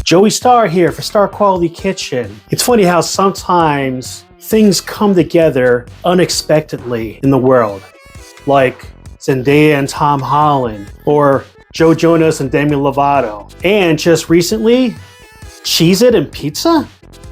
Joey Star here for Star Quality Kitchen. It's funny how sometimes things come together unexpectedly in the world, like Zendaya and Tom Holland, or Joe Jonas and Demi Lovato. And just recently, Cheez-It and pizza?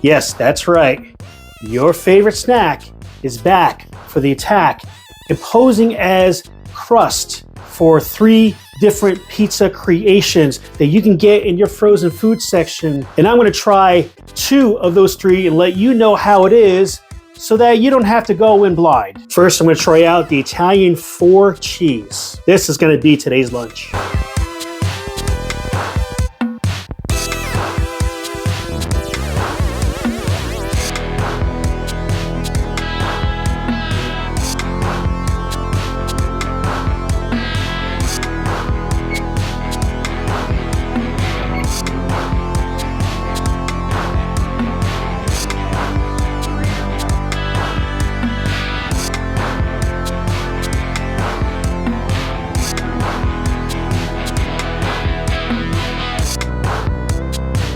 Yes, that's right. Your favorite snack is back for the attack, imposing as crust for 3 different pizza creations that you can get in your frozen food section. And I'm gonna try 2 of those 3 and let you know how it is so that you don't have to go in blind. First, I'm gonna try out the Italian 4 cheese. This is gonna be today's lunch.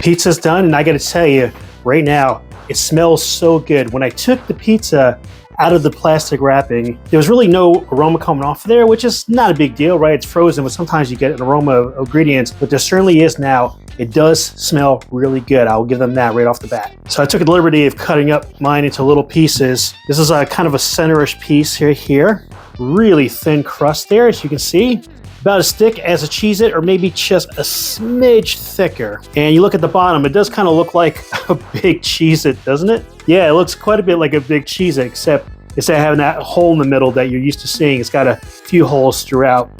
Pizza's done, and I gotta tell you, right now, it smells so good. When I took the pizza out of the plastic wrapping, there was really no aroma coming off there, which is not a big deal, right? It's frozen, but sometimes you get an aroma of ingredients, but there certainly is now. It does smell really good. I'll give them that right off the bat. So I took the liberty of cutting up mine into little pieces. This is a kind of a center-ish piece here. Really thin crust there, as you can see. About as thick as a Cheez-It, or maybe just a smidge thicker. And you look at the bottom, it does kind of look like a big Cheez-It, doesn't it? Yeah, it looks quite a bit like a big Cheez-It, except instead of having that hole in the middle that you're used to seeing, it's got a few holes throughout.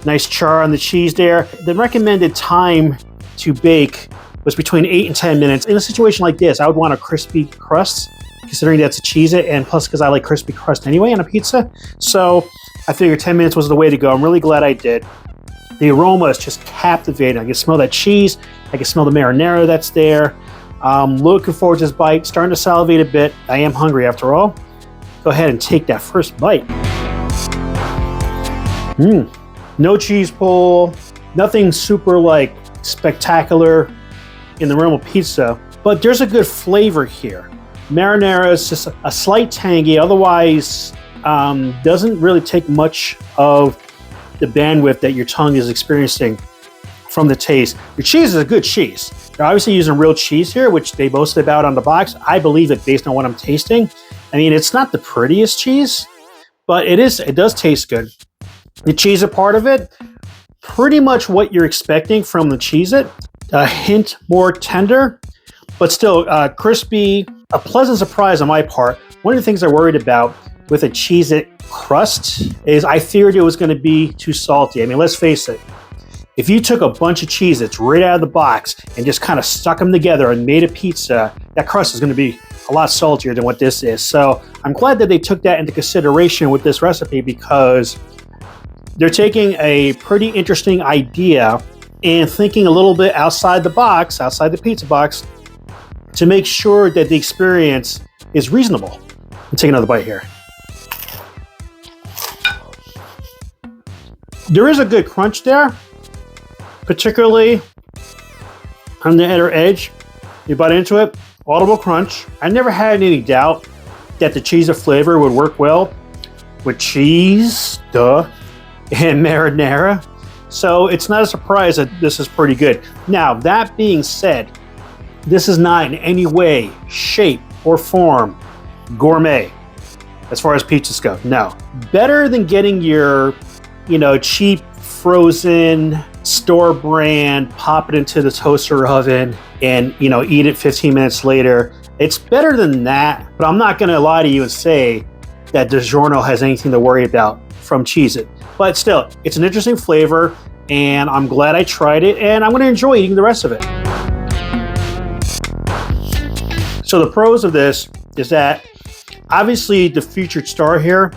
Nice char on the cheese there. The recommended time to bake was between 8 and 10 minutes. In a situation like this, I would want a crispy crust, considering that's a Cheez-It, and plus because I like crispy crust anyway on a pizza. So I figured 10 minutes was the way to go. I'm really glad I did. The aroma is just captivating. I can smell that cheese. I can smell the marinara that's there. Looking forward to this bite. Starting to salivate a bit. I am hungry after all. Go ahead and take that first bite. No cheese pull. Nothing super like spectacular in the realm of pizza. But there's a good flavor here. Marinara is just a slight tangy. Otherwise, doesn't really take much of the bandwidth that your tongue is experiencing from the taste. Your cheese is a good cheese. They're obviously using real cheese here, which they boasted about on the box. I believe it based on what I'm tasting. I mean, it's not the prettiest cheese, but it does taste good. The Cheez-It part of it, pretty much what you're expecting from the Cheez-It. A hint more tender, but still crispy. A pleasant surprise on my part. One of the things I worried about with a Cheez-It crust is I feared it was going to be too salty. I mean, let's face it. If you took a bunch of Cheez-Its right out of the box and just kind of stuck them together and made a pizza, that crust is going to be a lot saltier than what this is. So I'm glad that they took that into consideration with this recipe, because they're taking a pretty interesting idea and thinking a little bit outside the box, outside the pizza box, to make sure that the experience is reasonable. Let's take another bite here. There is a good crunch there, particularly on the inner edge. You bite into it, audible crunch. I never had any doubt that the Cheez-It flavor would work well with cheese, and marinara. So it's not a surprise that this is pretty good. Now, that being said, this is not in any way, shape, or form gourmet as far as pizzas go. No. Better than getting your cheap frozen store brand, pop it into the toaster oven and eat it 15 minutes later. It's better than that, but I'm not gonna lie to you and say that DiGiorno has anything to worry about from Cheez-It. But still, it's an interesting flavor, and I'm glad I tried it, and I'm gonna enjoy eating the rest of it. So the pros of this is that obviously the featured star here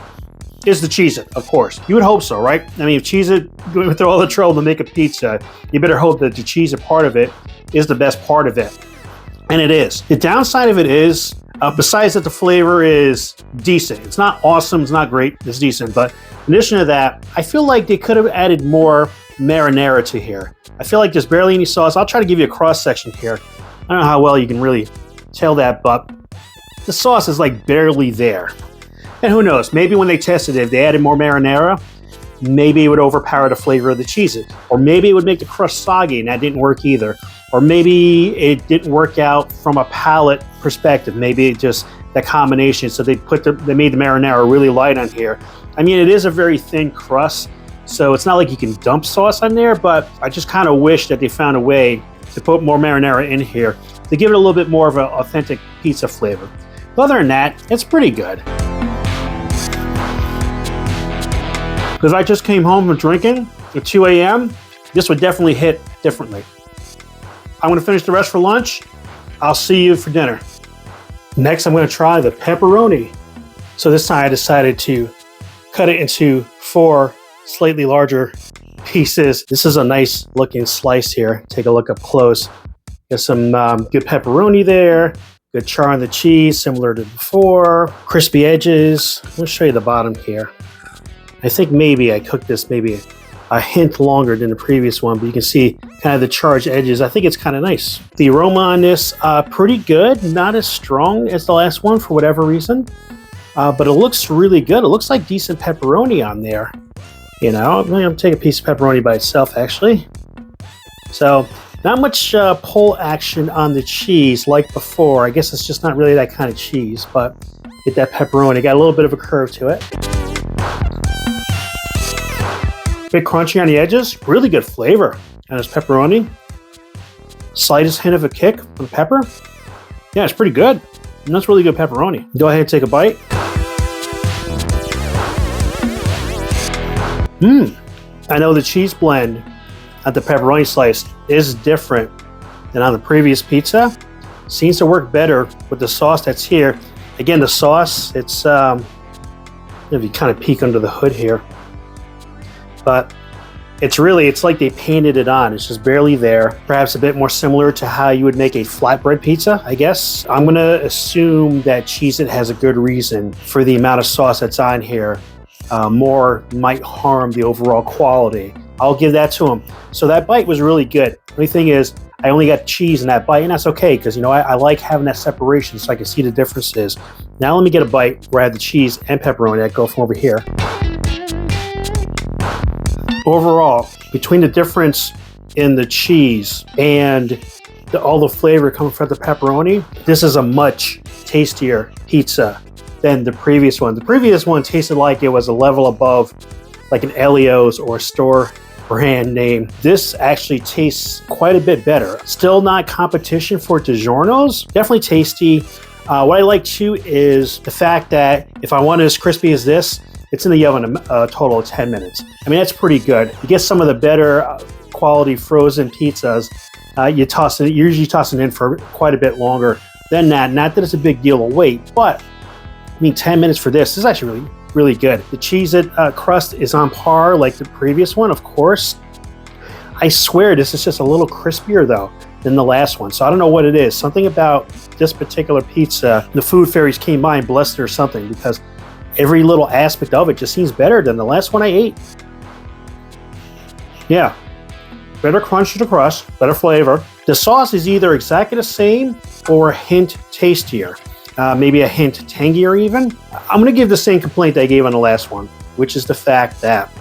is the Cheez-It, of course. You would hope so, right? I mean, if Cheez-It went through all the trouble to make a pizza, you better hope that the Cheez-It part of it is the best part of it. And it is. The downside of it is, besides that the flavor is decent. It's not awesome, it's not great, it's decent. But in addition to that, I feel like they could have added more marinara to here. I feel like there's barely any sauce. I'll try to give you a cross section here. I don't know how well you can really tell that, but the sauce is like barely there. And who knows, maybe when they tested it, if they added more marinara, maybe it would overpower the flavor of the Cheez-It. Or maybe it would make the crust soggy, and that didn't work either. Or maybe it didn't work out from a palate perspective. Maybe it just, that combination, so they made the marinara really light on here. I mean, it is a very thin crust, so it's not like you can dump sauce on there, but I just kind of wish that they found a way to put more marinara in here to give it a little bit more of an authentic pizza flavor. But other than that, it's pretty good. Because I just came home from drinking at 2 a.m., this would definitely hit differently. I'm going to finish the rest for lunch. I'll see you for dinner. Next, I'm going to try the pepperoni. So this time I decided to cut it into 4 slightly larger pieces. This is a nice looking slice here. Take a look up close. There's some good pepperoni there. Good char on the cheese, similar to before. Crispy edges. Let me show you the bottom here. I think maybe I cooked this maybe a hint longer than the previous one, but you can see kind of the charged edges. I think it's kind of nice. The aroma on this, pretty good. Not as strong as the last one for whatever reason, but it looks really good. It looks like decent pepperoni on there. You know, I'm going to take a piece of pepperoni by itself, actually. So, not much pull action on the cheese like before. I guess it's just not really that kind of cheese, but get that pepperoni. Got a little bit of a curve to it. Bit crunchy on the edges, really good flavor on this pepperoni. Slightest hint of a kick from pepper. Yeah, it's pretty good. And that's really good pepperoni. Go ahead and take a bite. I know the cheese blend at the pepperoni slice is different than on the previous pizza. Seems to work better with the sauce that's here. Again, the sauce, it's, if you kind of peek under the hood here, but it's like they painted it on. It's just barely there. Perhaps a bit more similar to how you would make a flatbread pizza, I guess. I'm gonna assume that Cheez-It has a good reason for the amount of sauce that's on here. More might harm the overall quality. I'll give that to them. So that bite was really good. The only thing is, I only got cheese in that bite, and that's okay, because you know I like having that separation so I can see the differences. Now let me get a bite where I have the cheese and pepperoni that go from over here. Overall, between the difference in the cheese and all the flavor coming from the pepperoni, this is a much tastier pizza than the previous one. The previous one tasted like it was a level above like an Elio's or a store brand name. This actually tastes quite a bit better. Still not competition for DiGiorno's, definitely tasty. What I like too is the fact that if I want it as crispy as this, it's in the oven a total of 10 minutes. I mean, that's pretty good. You get some of the better quality frozen pizzas, you're usually tossing it in for quite a bit longer than that. Not that it's a big deal to wait, but I mean, 10 minutes for this is actually really, really good. The Cheez-It crust is on par like the previous one, of course. I swear this is just a little crispier though than the last one. So I don't know what it is. Something about this particular pizza, the food fairies came by and blessed it or something, because every little aspect of it just seems better than the last one I ate. Yeah, better crunch to the crust, better flavor. The sauce is either exactly the same or a hint tastier. Maybe a hint tangier even. I'm going to give the same complaint I gave on the last one, which is the fact that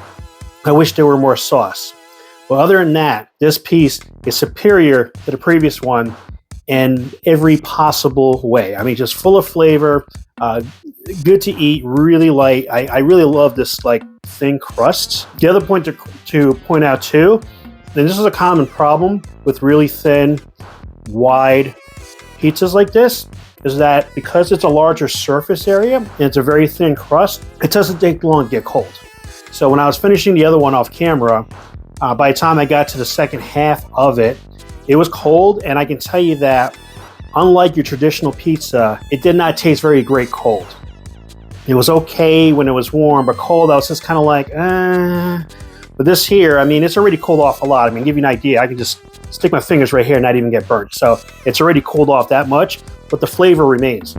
I wish there were more sauce. But other than that, this piece is superior to the previous one in every possible way. I mean, just full of flavor, good to eat, really light. I really love this like thin crust. The other point to point out too, and this is a common problem with really thin, wide pizzas like this, is that because it's a larger surface area and it's a very thin crust, it doesn't take long to get cold. So when I was finishing the other one off camera, by the time I got to the second half of it, it was cold, and I can tell you that unlike your traditional pizza, it did not taste very great cold. It was okay when it was warm, but cold I was just kind of like, But this here, I mean, it's already cooled off a lot. I mean, to give you an idea, I can just stick my fingers right here and not even get burnt. So it's already cooled off that much, but the flavor remains.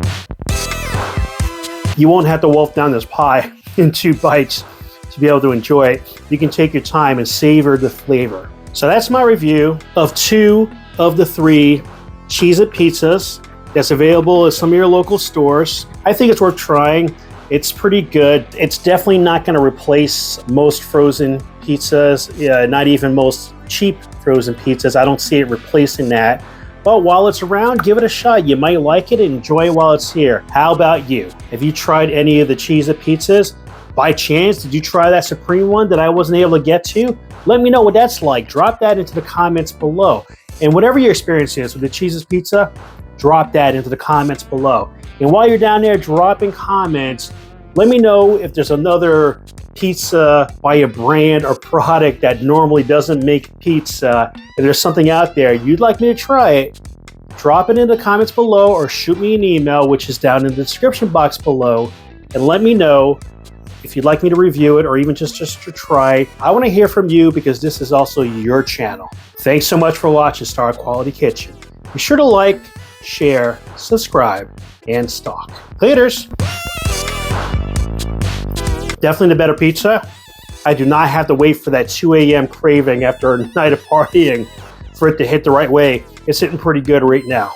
You won't have to wolf down this pie in 2 bites to be able to enjoy it, you can take your time and savor the flavor. So that's my review of 2 of the 3 Cheez-It pizzas that's available at some of your local stores. I think it's worth trying. It's pretty good. It's definitely not going to replace most frozen pizzas, not even most cheap frozen pizzas. I don't see it replacing that. But while it's around, give it a shot. You might like it and enjoy it while it's here. How about you? Have you tried any of the Cheez-It pizzas? By chance, did you try that Supreme one that I wasn't able to get to? Let me know what that's like. Drop that into the comments below. And whatever your experience is with the Cheez-It pizza, drop that into the comments below. And while you're down there dropping comments, let me know if there's another pizza by a brand or product that normally doesn't make pizza. If there's something out there you'd like me to try it, drop it in the comments below or shoot me an email, which is down in the description box below, and let me know if you'd like me to review it or even just to try. I want to hear from you because this is also your channel. Thanks so much for watching Star Quality Kitchen. Be sure to like, share, subscribe, and stalk. Laters! Definitely the better pizza. I do not have to wait for that 2 a.m. craving after a night of partying for it to hit the right way. It's hitting pretty good right now.